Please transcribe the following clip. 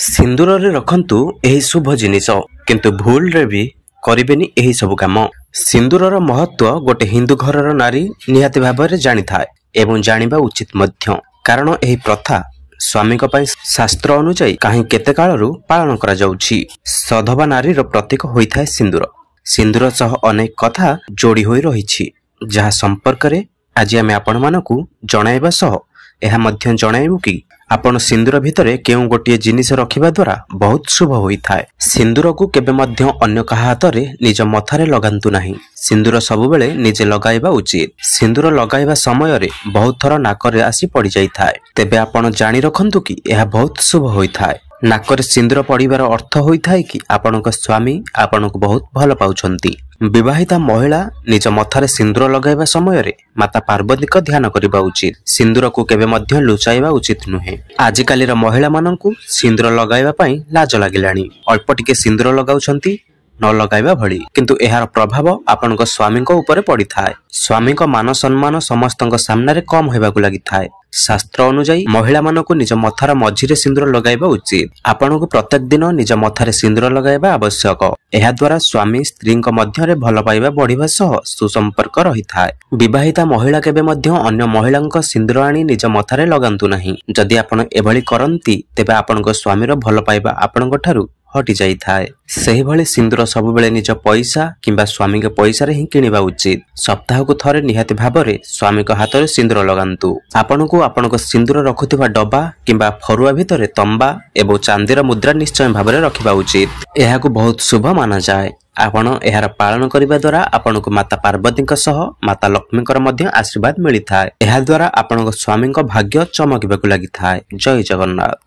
सिंदूर रे रखंतु एही शुभ जिनिस किंतु भूल रे भी करिबेनी एही सब काम। सिंदूरर महत्व गोटे हिंदू घरर नारी निहाती भाबरे जानि थाए एवं जानिबा उचित मध्य, कारण एही प्रथा स्वामी शास्त्र अनुଯାयी कहीं केते कालरू पालन करा जाउछि। सधवा नारीर प्रतीक होइथाए सिंदूर। सिंदूर सह अनेक कथा जोड़ी होई रहिछि, जहा संपर्क रे आज आमे आपण मानकू जणाइबा सह एहा मध्य जणाइबु कि आपण सिंदूर भितरे केउ गोटे जिनिस रखिबा द्वारा बहुत शुभ होइथाए। सिंदूर को केबे मध्य अन्य कहा हातरे निज मथारे लगांतु नाही। सिंदूर सब बेले निजे लगाइबा उचित। सिंदूर लगाइबा समय रे बहुत थर नाकरे आसी पड़ी जाइथाए, तेबे आपण जानि रखंतु कि एहा बहुत शुभ होइथाए। नाकरे सिंदूर पड़िबार अर्थ होइथाए कि आपणक स्वामी आपणक बहुत भल पाउछंती। विवाहिता महिला निज मथारे सिंदूर लगाइबा समय रे माता पार्वती को ध्यान करिबा उचित। सिंदूर को केबे मध्य लुचाइबा उचित नुहे। आजिकालीर महिला माननकू सिंदूर लगाइबा पई लाज लागिलाणी। अल्प टिके सिंदूर लगाउछंती न लगाइबा भली, किंतु एहार प्रभाव आपणक स्वामी को ऊपर पड़ी थाए। स्वामी को मान सम्मान समस्तक सामने रे कम होइबाकू लागि थाए। शास्त्र अनुଯାयी महिला मानकू निज मथार मझिरे सिंदूर लगाइबा उचित। आपणकू प्रत्येक दिन निज मथारे सिंदूर लगाइबा आवश्यक। एहा द्वारा स्वामी स्त्री मध्यरे भल पाइबा बढ़िबा सह सुसंपर्क रही थाए। विवाहिता महिला केबे मध्य अन्य महिलांक सिंदूर आनी निज मथारे लगांतु नाही। जदि आपण एभली करंती तेबे आपणक स्वामीर भल पाइबा आपणक ठारू हटि जाई थाए। सही भले सिंदूर सब बेले निज पैसा किंबा स्वामी के पैसा रे ही किनिबा उचित। सप्ताह को थरे निहाती भाबरे स्वामी को हाथ रे सिंदूर लगांतु। आपनको आपनको सिंदूर रखुथिबा डब्बा किंबा फरुआ भितरे तंबा एवं चांदीर मुद्रा निश्चय भाबरे रखिबा उचित। एहा को बहुत शुभ माना जाए। आपण एहार पालन करिबा द्वारा आपनको माता पार्वती सह माता लक्ष्मी मध्य आशीर्वाद मिली थाए। एहा द्वारा आपनको स्वामी भाग्य चमकिबाकू लागि थाए। जय जगन्नाथ।